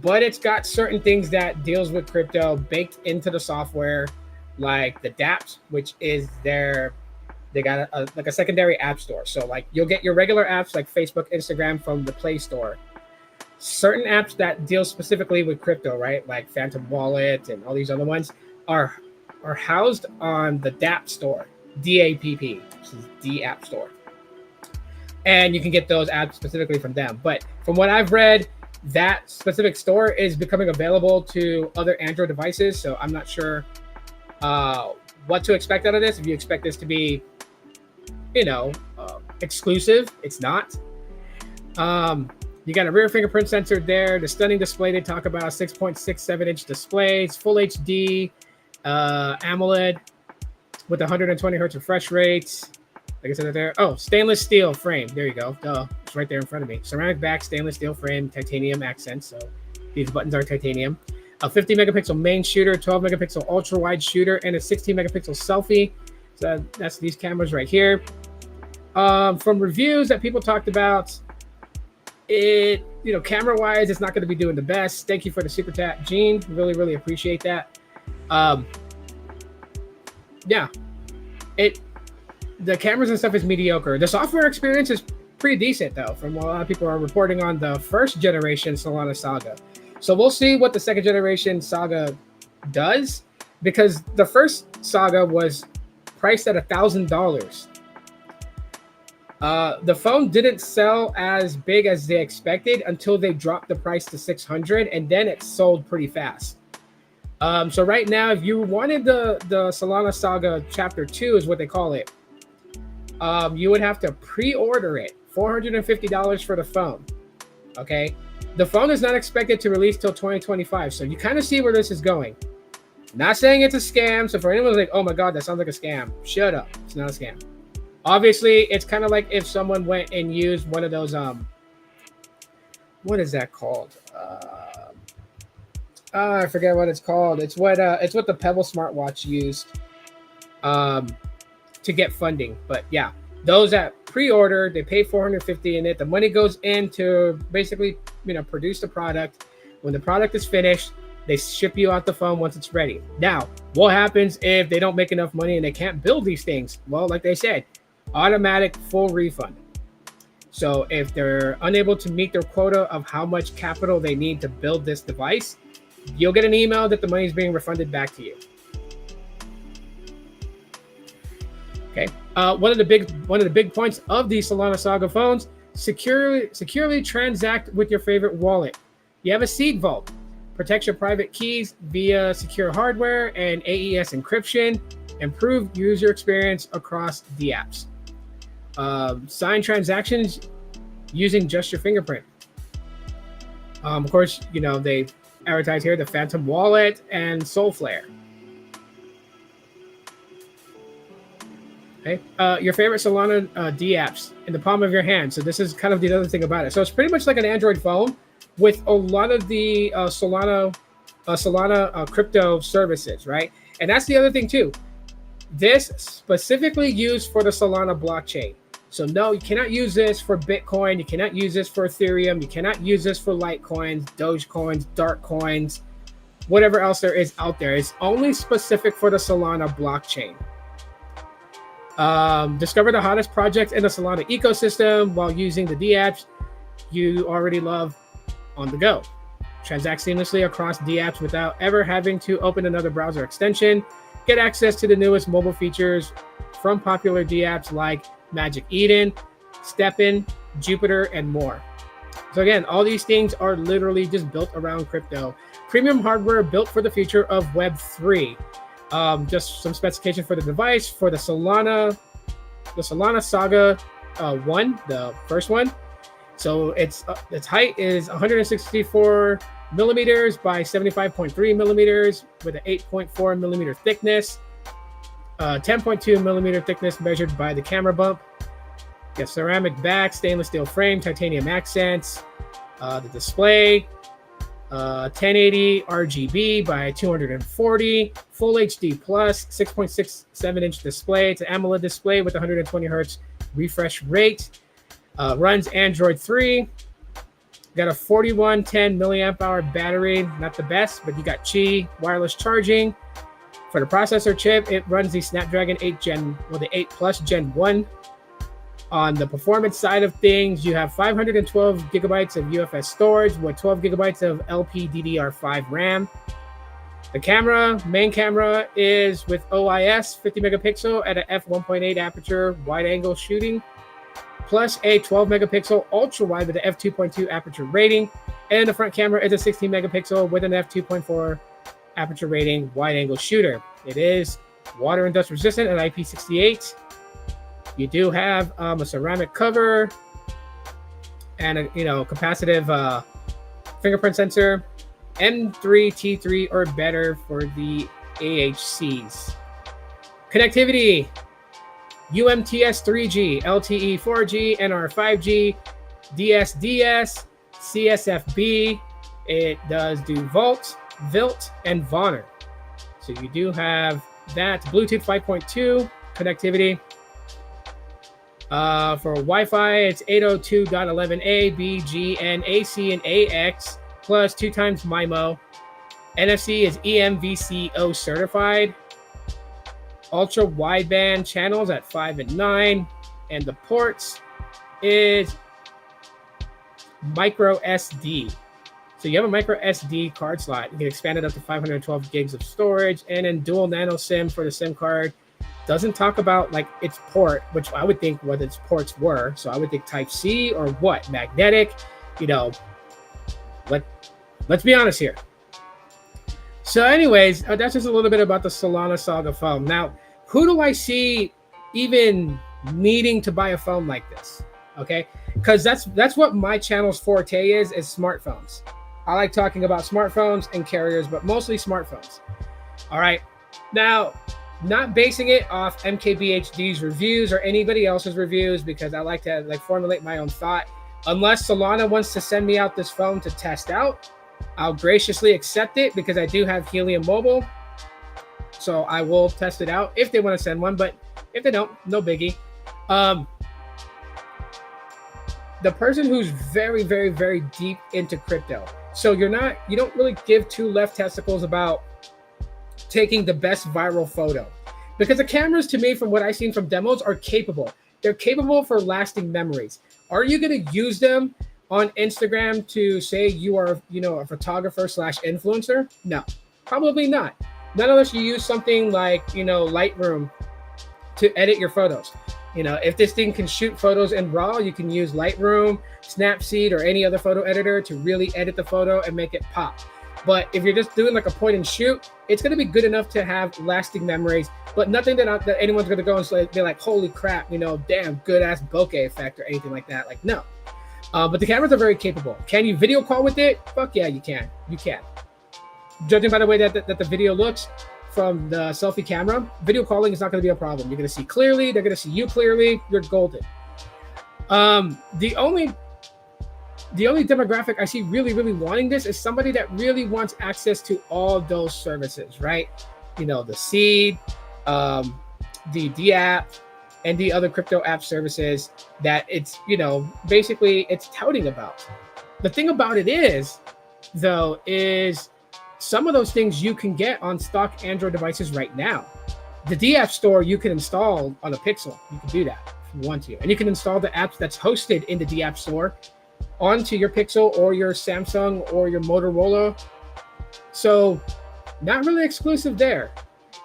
but it's got certain things that deals with crypto baked into the software, like the dApps, which is they got like a secondary app store. So like you'll get your regular apps like Facebook, Instagram from the Play Store. Certain apps that deal specifically with crypto, right? Like Phantom Wallet and all these other ones are housed on the dApp store, DAPP, which is the app store. And you can get those apps specifically from them. But from what I've read, that specific store is becoming available to other Android devices. So I'm not sure what to expect out of this. If you expect this to be, exclusive, it's not. You got a rear fingerprint sensor there. The stunning display they talk about, 6.67 inch displays, full HD, AMOLED. with 120 hertz refresh rates. Like I said there. Oh, stainless steel frame. There you go. Duh. It's right there in front of me. Ceramic back, stainless steel frame, titanium accents. So these buttons are titanium. A 50 megapixel main shooter, 12 megapixel ultra wide shooter, and a 16 megapixel selfie. So that's these cameras right here. From reviews that people talked about, it, camera wise, it's not going to be doing the best. Thank you for the super tap, Gene. Really, really appreciate that. Yeah, the cameras and stuff is mediocre. The software experience is pretty decent though, from what a lot of people are reporting on the first generation Solana Saga. So we'll see what the second generation Saga does, because the first Saga was priced at $1,000. The phone didn't sell as big as they expected until they dropped the price to $600, and then it sold pretty fast. So right now, if you wanted the Solana Saga Chapter 2 is what they call it, you would have to pre-order it, $450 for the phone. Okay, the phone is not expected to release till 2025, so you kind of see where this is going. Not saying it's a scam, so for anyone who's like, oh my god, that sounds like a scam, shut up, it's not a scam. Obviously, it's kind of like if someone went and used one of those, what is that called? I forget what it's called. It's what the Pebble smartwatch used to get funding. But yeah, those that pre-order, they pay $450 in it. The money goes in to basically, produce the product. When the product is finished, they ship you out the phone once it's ready. Now, what happens if they don't make enough money and they can't build these things? Well, like they said, automatic full refund. So if they're unable to meet their quota of how much capital they need to build this device, you'll get an email that the money is being refunded back to you. Okay. One of the big points of the Solana Saga phones: securely transact with your favorite wallet. You have a seed vault. Protects your private keys via secure hardware and AES encryption. Improve user experience across the apps. Sign transactions using just your fingerprint. Of course, they advertise here the Phantom Wallet and Soulflare. Okay, your favorite Solana D apps in the palm of your hand. So this is kind of the other thing about it. So it's pretty much like an Android phone with a lot of the Solana crypto services, right? And that's the other thing too. This specifically used for the Solana blockchain. So no, you cannot use this for Bitcoin. You cannot use this for Ethereum. You cannot use this for Litecoins, Dogecoins, Dark Coins, whatever else there is out there. It's only specific for the Solana blockchain. Discover the hottest projects in the Solana ecosystem while using the D apps you already love on the go. Transact seamlessly across D apps without ever having to open another browser extension. Get access to the newest mobile features from popular D apps like Magic Eden, Stepin, Jupiter, and more. So again, all these things are literally just built around crypto. Premium hardware built for the future of Web3. Just some specification for the device for the Solana Saga 1, the first one. So its height is 164 millimeters by 75.3 millimeters with an 8.4 millimeter thickness, 10.2 millimeter thickness measured by the camera bump. Got ceramic back, stainless steel frame, titanium accents. The display, 1080 RGB by 240, full HD plus, 6.67 inch display. It's an AMOLED display with 120 hertz refresh rate. Runs Android 3. Got a 4110 milliamp hour battery, not the best, but you got Qi wireless charging. For the processor chip, it runs the Snapdragon 8 the 8 Plus Gen 1. On the performance side of things, you have 512 gigabytes of UFS storage with 12 gigabytes of LPDDR5 RAM. The main camera is with OIS 50 megapixel at an f1.8 aperture wide angle shooting, plus a 12 megapixel ultra wide with an f2.2 aperture rating. And the front camera is a 16 megapixel with an f2.4 aperture rating wide angle shooter. It is water and dust resistant at IP68. You do have a ceramic cover and a capacitive fingerprint sensor, M3 T3 or better for the AHCs. Connectivity, UMTS 3G, LTE 4G, NR 5G, DSDS, CSFB. It does do VoLTE, ViLT, and VoNR. So you do have that. Bluetooth 5.2 connectivity. For Wi-Fi, it's 802.11a, B, G, N, AC, and AX, plus 2 times MIMO. NFC is EMVCO certified. Ultra wideband channels at 5 and 9. And the ports is micro SD. So you have a micro SD card slot. You can expand it up to 512 gigs of storage, and then dual nano SIM for the SIM card. Doesn't talk about like its port, which I would think what its ports were. So I would think Type C or what? Magnetic, you know. Let's be honest here. So anyways, that's just a little bit about the Solana Saga phone. Now, who do I see even needing to buy a phone like this? Okay, because that's what my channel's forte is smartphones. I like talking about smartphones and carriers, but mostly smartphones. All right, now, not basing it off MKBHD's reviews or anybody else's reviews, because I like to formulate my own thought. Unless Solana wants to send me out this phone to test out, I'll graciously accept it because I do have Helium Mobile. So I will test it out if they want to send one, but if they don't, no biggie. The person who's very, very, very deep into crypto. So you don't really give two left testicles about taking the best viral photo, because the cameras, to me, from what I've seen from demos, are capable. They're capable for lasting memories. Are you going to use them on Instagram to say you are, a photographer / influencer? No, probably not. Not unless you use something like, Lightroom to edit your photos. If this thing can shoot photos in RAW, you can use Lightroom, Snapseed, or any other photo editor to really edit the photo and make it pop. But if you're just doing like a point and shoot, it's going to be good enough to have lasting memories, but nothing that anyone's going to go and be like, holy crap, damn good ass bokeh effect or anything like that. Like, no. But the cameras are very capable. Can you video call with it? Fuck yeah, you can. You can. Judging by the way that the video looks from the selfie camera, video calling is not going to be a problem. You're going to see clearly. They're going to see you clearly. You're golden. The only demographic I see really, really wanting this is somebody that really wants access to all those services, right? The Seed, the D-App, and the other crypto app services that it's, basically it's touting about. The thing about it is, though, is some of those things you can get on stock Android devices right now. The D-App store you can install on a Pixel. You can do that if you want to. And you can install the apps that's hosted in the D-App store onto your Pixel or your Samsung or your Motorola. So not really exclusive there.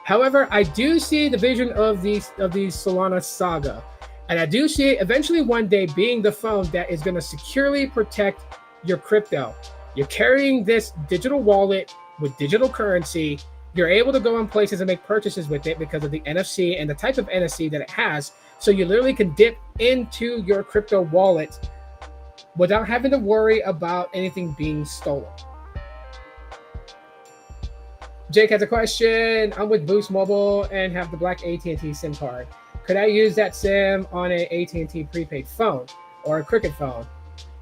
However, I do see the vision of the Solana Saga. And I do see it eventually one day being the phone that is going to securely protect your crypto. You're carrying this digital wallet with digital currency. You're able to go on places and make purchases with it because of the NFC and the type of NFC that it has. So you literally can dip into your crypto wallet without having to worry about anything being stolen. Jake has a question. I'm with Boost Mobile and have the black AT&T SIM card. Could I use that SIM on an AT&T prepaid phone or a Cricket phone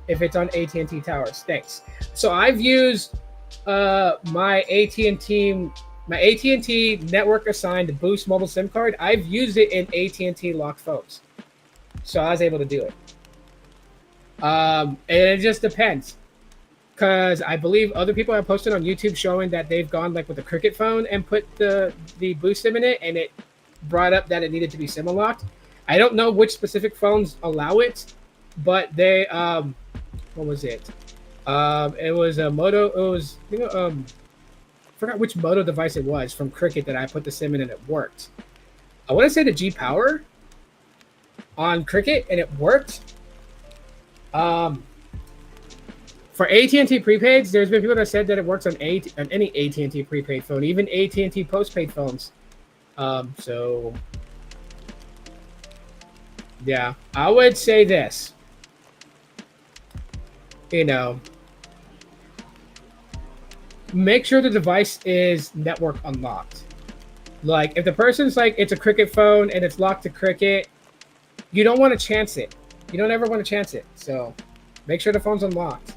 if it's on AT&T towers? Thanks. So I've used my AT&T network assigned Boost Mobile SIM card. I've used it in AT&T locked phones, so I was able to do it. And it just depends, because I believe other people have posted on YouTube showing that they've gone like with a Cricket phone and put the Boost SIM in it, and it brought up that it needed to be SIM unlocked. I don't know which specific phones allow it, but they what was it? It was a Moto. It was forgot which Moto device it was from Cricket that I put the SIM in and it worked. I want to say the G Power on Cricket, and it worked. For AT&T prepaids, there's been people that said that it works on any AT&T prepaid phone, even AT&T postpaid phones. So yeah, I would say this. Make sure the device is network unlocked. Like if the person's like it's a Cricket phone and it's locked to Cricket, you don't want to chance it. You don't ever want to chance it. So make sure the phone's unlocked.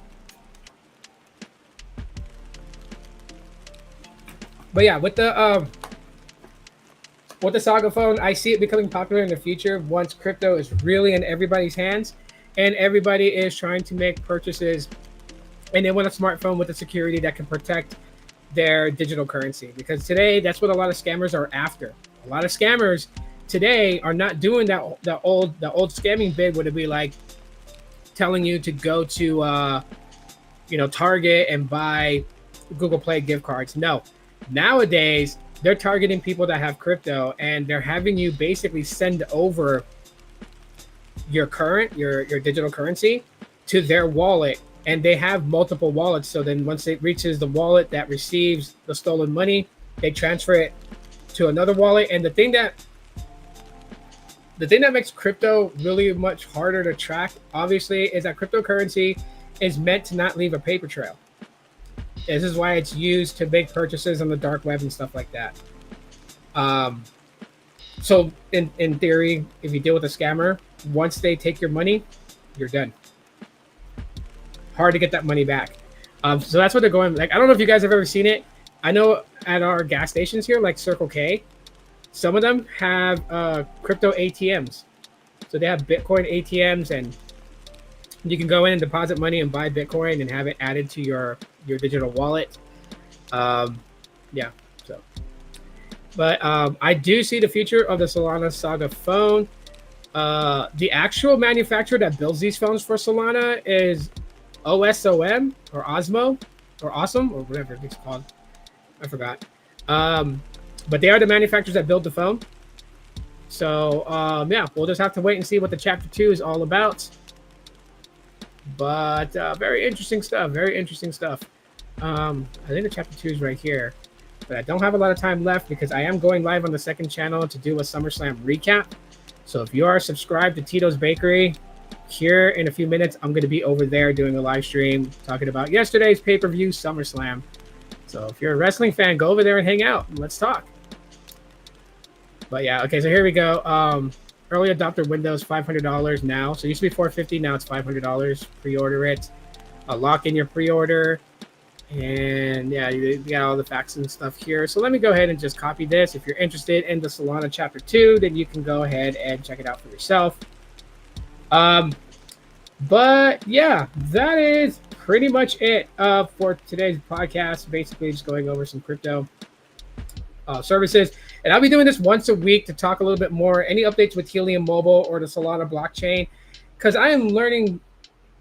But yeah, with the Saga phone, I see it becoming popular in the future once crypto is really in everybody's hands and everybody is trying to make purchases and they want a smartphone with a security that can protect their digital currency. Because today, that's what a lot of scammers are after. A lot of scammers today are not doing the old scamming bid would it be like telling you to go to Target and buy Google Play gift cards. No. Nowadays, they're targeting people that have crypto and they're having you basically send over your digital currency to their wallet, and they have multiple wallets. So then once it reaches the wallet that receives the stolen money, they transfer it to another wallet. And the thing that makes crypto really much harder to track, obviously, is that cryptocurrency is meant to not leave a paper trail. This is why it's used to make purchases on the dark web and stuff like that. So in theory, if you deal with a scammer, once they take your money, you're done. Hard to get that money back. So that's what they're going. Like, I don't know if you guys have ever seen it. I know at our gas stations here, like Circle K, some of them have crypto ATMs. So they have Bitcoin ATMs, and you can go in and deposit money and buy Bitcoin and have it added to your digital wallet. But I do see the future of the Solana Saga phone. The actual manufacturer that builds these phones for Solana is OSOM or Osmo or Awesome or whatever it's called. I forgot. But they are the manufacturers that build the phone. So we'll just have to wait and see what the chapter 2 is all about. But very interesting stuff. Very interesting stuff. I think the chapter 2 is right here. But I don't have a lot of time left because I am going live on the second channel to do a SummerSlam recap. So if you are subscribed to Tito's Bakery, here in a few minutes, I'm going to be over there doing a live stream talking about yesterday's pay-per-view SummerSlam. So if you're a wrestling fan, go over there and hang out and let's talk. But yeah, okay, so here we go. Early adopter windows, $500 now. So it used to be $450, now it's $500. Pre-order it. Lock in your pre-order. And yeah, you got all the facts and stuff here. So let me go ahead and just copy this. If you're interested in the Solana Chapter 2, then you can go ahead and check it out for yourself. But yeah, that is pretty much it for today's podcast. Basically, just going over some crypto services. And I'll be doing this once a week to talk a little bit more. Any updates with Helium Mobile or the Solana blockchain? Because I am learning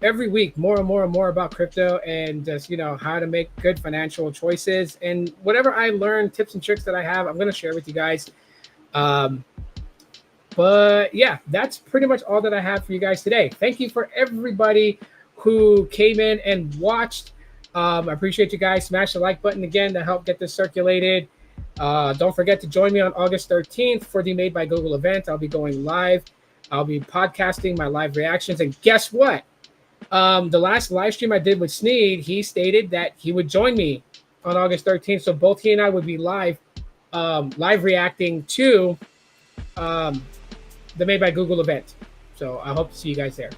every week more and more and more about crypto and just, how to make good financial choices. And whatever I learn, tips and tricks that I have, I'm going to share with you guys. But yeah, that's pretty much all that I have for you guys today. Thank you for everybody who came in and watched. I appreciate you guys. Smash the like button again to help get this circulated. Don't forget to join me on August 13th for the Made by Google event. I'll be going live. I'll be podcasting my live reactions. And guess what? The last live stream I did with Sneed, he stated that he would join me on August 13th. So both he and I would be live reacting to the Made by Google event. So I hope to see you guys there.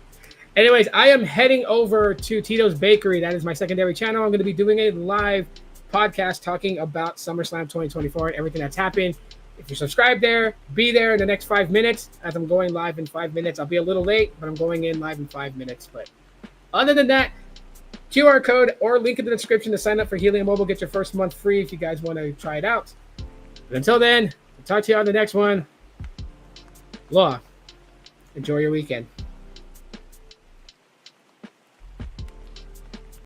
Anyways, I am heading over to Tito's Bakery. That is my secondary channel. I'm going to be doing a live podcast talking about SummerSlam 2024 and everything that's happened. If you're subscribed there, be there in the next 5 minutes as I'm going live in 5 minutes. I'll be a little late, but I'm going in live in 5 minutes. But other than that, QR code or link in the description to sign up for Helium Mobile. Get your first month free if you guys want to try it out. But until then, I'll talk to you on the next one. Law. Enjoy your weekend.